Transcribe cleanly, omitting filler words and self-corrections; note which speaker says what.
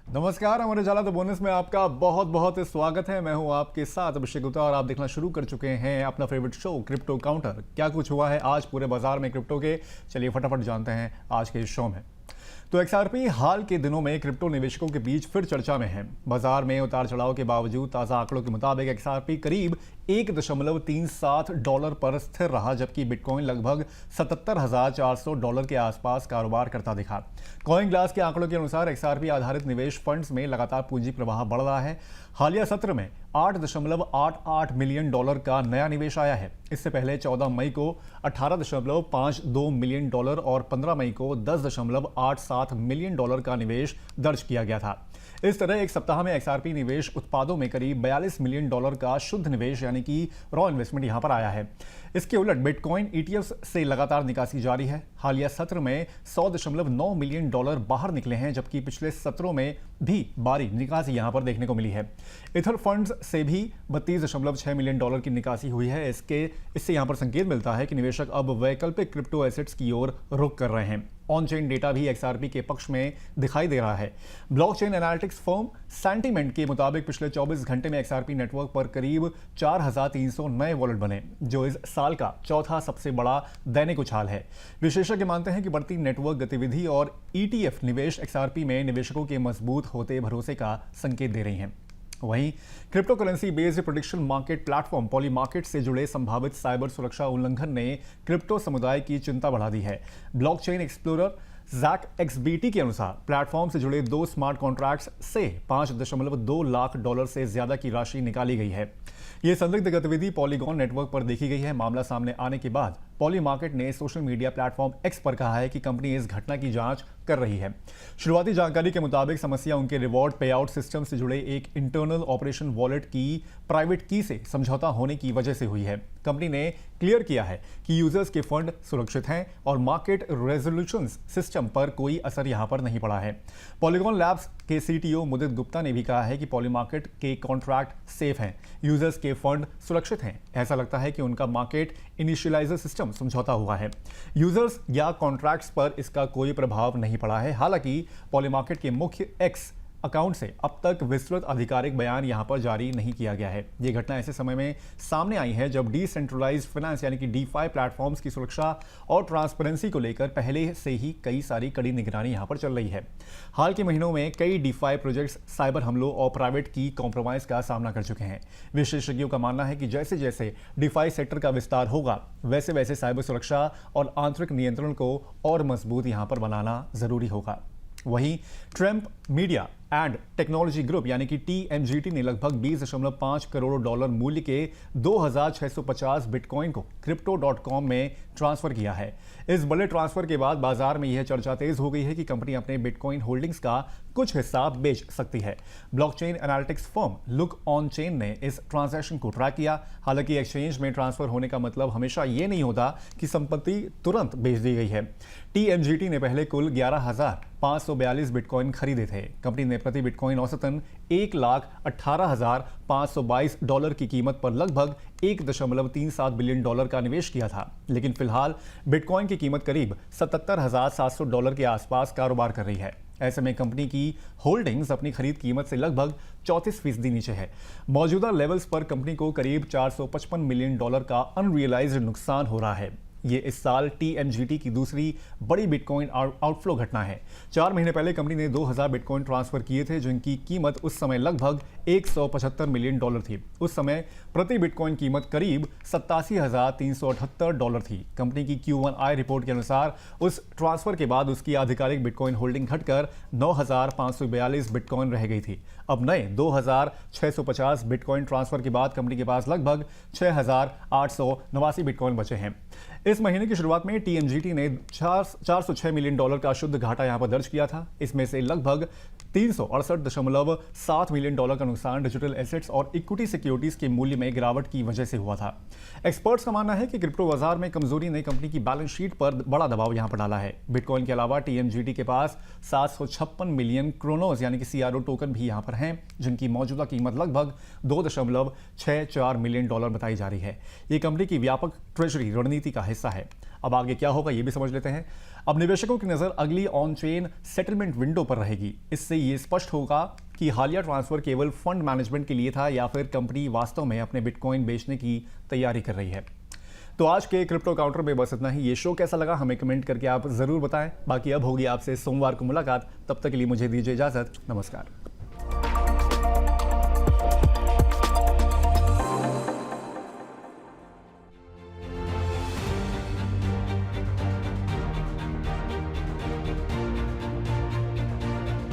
Speaker 1: नमस्कार, हमारे जाला द बोनस में आपका बहुत बहुत स्वागत है। मैं हूं आपके साथ अभिषेक गुप्ता और आप देखना शुरू कर चुके हैं अपना फेवरेट शो क्रिप्टो काउंटर। क्या कुछ हुआ है आज पूरे बाजार में क्रिप्टो के, चलिए फटाफट जानते हैं आज के इस शो में। तो एक्सआरपी हाल के दिनों में क्रिप्टो निवेशकों के बीच फिर चर्चा में है। बाजार में उतार चढ़ाव के बावजूद ताज़ा आंकड़ों के मुताबिक एक्सआरपी करीब $1.37 पर स्थिर रहा, जबकि बिटकॉइन लगभग $77,400 के आसपास कारोबार करता दिखा। कॉइन ग्लास के आंकड़ों के अनुसार एक्सआरपी आधारित निवेश फंड्स में लगातार पूंजी प्रवाह बढ़ रहा है। हालिया सत्र में $8.88 मिलियन का नया निवेश आया है। इससे पहले 14 मई को $18.52 मिलियन और 15 मई को $10.87 मिलियन का निवेश दर्ज किया गया था। इस तरह एक सप्ताह में एक्सआरपी निवेश उत्पादों में करीब $42 मिलियन का शुद्ध निवेश यानी कि रॉ इन्वेस्टमेंट यहां पर आया है। इसके उलट बिटकॉइन ईटीएफ्स से लगातार निकासी जारी है। हालिया सत्र में $100.9 मिलियन बाहर निकले हैं, जबकि पिछले सत्रों में भी भारी निकासी यहां पर देखने को मिली है। इथर फंड्स से भी $32.6 मिलियन की निकासी हुई है। इससे यहां पर संकेत मिलता है कि निवेशक अब वैकल्पिक क्रिप्टो एसेट्स की ओर रुख कर रहे हैं। ऑन चेन डेटा भी एक्सआरपी के पक्ष में दिखाई दे रहा है। ब्लॉकचेन एनालिटिक्स फर्म सेंटीमेंट के मुताबिक पिछले 24 घंटे में एक्सआरपी नेटवर्क पर करीब 4,300 नए वॉलेट बने, जो इस साल का चौथा सबसे बड़ा दैनिक उछाल है। विशेषज्ञ मानते हैं कि बढ़ती नेटवर्क गतिविधि और ईटीएफ निवेश एक्सआरपी में निवेशकों के मजबूत होते भरोसे का संकेत दे रही हैं। वहीं crypto currency based prediction market platform Polymarket से जुड़े संभावित साइबर सुरक्षा उल्लंघन ने क्रिप्टो समुदाय की चिंता बढ़ा दी है। ब्लॉकचेन एक्सप्लोरर ZachXBT के अनुसार प्लेटफॉर्म से जुड़े 2 स्मार्ट कॉन्ट्रैक्ट्स से $5.2 लाख से ज्यादा की राशि निकाली गई है। यह संदिग्ध गतिविधि पॉलीगॉन नेटवर्क पर देखी गई है। मामला सामने आने के बाद पॉली मार्केट ने सोशल मीडिया प्लेटफॉर्म एक्स पर कहा है कि कंपनी इस घटना की जांच कर रही है। शुरुआती जानकारी के मुताबिक समस्या उनके रिवॉर्ड पे आउट सिस्टम से जुड़े एक इंटरनल ऑपरेशन वॉलेट की प्राइवेट की से समझौता होने की वजह से हुई है। कंपनी ने क्लियर किया है कि यूजर्स के फंड सुरक्षित हैं और मार्केट रेजोल्यूशन सिस्टम पर कोई असर यहां पर नहीं पड़ा है। पॉलीगॉन लैब्स के सीटीओ मुदित गुप्ता ने भी कहा है कि पॉली मार्केट के कॉन्ट्रैक्ट सेफ हैं, यूजर्स के फंड सुरक्षित हैं। ऐसा लगता है कि उनका मार्केट इनिशियलाइजर सिस्टम समझौता हुआ है। यूजर्स या कॉन्ट्रैक्ट्स पर इसका कोई प्रभाव नहीं पड़ा है। हालांकि पॉलीमार्केट के मुख्य एक्स अकाउंट से अब तक विस्तृत आधिकारिक बयान यहां पर जारी नहीं किया गया है। यह घटना ऐसे समय में सामने आई है जब डिसेंट्रलाइज्ड फाइनेंस यानी कि डीफाई प्लेटफॉर्म्स की सुरक्षा और ट्रांसपेरेंसी को लेकर पहले से ही कई सारी कड़ी निगरानी यहां पर चल रही है। हाल के महीनों में कई डीफाई प्रोजेक्ट्स साइबर हमलों और प्राइवेट की कॉम्प्रोमाइज का सामना कर चुके हैं। विशेषज्ञों का मानना है कि जैसे जैसे डीफाई सेक्टर का विस्तार होगा, वैसे वैसे साइबर सुरक्षा और आंतरिक नियंत्रण को और मजबूत यहां पर बनाना जरूरी होगा। वहीं Trump media and technology group यानी कि TMGT ने लगभग $20.5 करोड़ मूल्य के 2,650 बिटकॉइन को Crypto.com में ट्रांसफर किया है। इस बड़े ट्रांसफर के बाद बाजार में यह चर्चा तेज हो गई है कि कंपनी अपने बिटकॉइन होल्डिंग्स का कुछ हिस्सा बेच सकती है। Blockchain analytics firm look on chain ने इस ट्रांजैक्शन को ट्रैक किया। हालांकि एक्सचेंज में ट्रांसफर होने का मतलब हमेशा यह नहीं होता कि संपत्ति तुरंत बेच दी गई है। TMGT ने पहले कुल 11,542 बिटकॉइन खरीदे थे। कंपनी ने प्रति बिटकॉइन औसतन $1,18,522 की कीमत पर लगभग $1.37 बिलियन का निवेश किया था। लेकिन फिलहाल बिटकॉइन की कीमत करीब $77,700 के आसपास कारोबार कर रही है। ऐसे में कंपनी की होल्डिंग्स अपनी खरीद कीमत से लगभग 34% नीचे है। मौजूदा लेवल्स पर कंपनी को करीब $455 मिलियन का अनरियलाइज्ड नुकसान हो रहा है। ये इस साल TMGT की दूसरी बड़ी बिटकॉइन आउटफ्लो घटना है। 4 महीने पहले कंपनी ने 2,000 बिटकॉइन ट्रांसफर किए थे, जिनकी कीमत उस समय लगभग $175 मिलियन थी। उस समय प्रति बिटकॉइन कीमत करीब $87,378 थी। कंपनी की Q1I रिपोर्ट के अनुसार उस ट्रांसफर के बाद उसकी आधिकारिक बिटकॉइन होल्डिंग घटकर 9,542 बिटकॉइन रह गई थी। अब नए 2,650 बिटकॉइन ट्रांसफर के बाद कंपनी के पास लगभग 6,889 बिटकॉइन बचे हैं। इस महीने की शुरुआत में TMGT ने $406 मिलियन का शुद्ध घाटा यहां पर दर्ज किया था। इसमें से लगभग $368.7 मिलियन का नुकसान डिजिटल एसेट्स और इक्विटी सिक्योरिटीज के मूल्य में गिरावट की वजह से हुआ था। एक्सपर्ट्स का मानना है कि क्रिप्टो बाजार में कमजोरी ने कंपनी की बैलेंस शीट पर बड़ा दबाव यहां पर डाला है। बिटकॉइन के अलावा TMGT के पास 756 मिलियन क्रोनोस यानी कि CRO टोकन भी यहां पर हैं, जिनकी मौजूदा कीमत लगभग $2.64 मिलियन बताई जा रही है। ये कंपनी की व्यापक ट्रेजरी रणनीति का हिस्सा है। अब आगे क्या होगा ये भी समझ लेते हैं। अब निवेशकों की नजर अगली ऑन चेन सेटलमेंट विंडो पर रहेगी। इससे ये स्पष्ट होगा कि हालिया ट्रांसफर केवल फंड मैनेजमेंट के लिए था या फिर कंपनी वास्तव में अपने बिटकॉइन बेचने की तैयारी कर रही है। तो आज के क्रिप्टो काउंटर में बस इतना ही। ये शो कैसा लगा हमें कमेंट करके आप जरूर बताएं। बाकी अब होगी आपसे सोमवार को मुलाकात, तब तक के लिए मुझे दीजिए इजाजत। नमस्कार।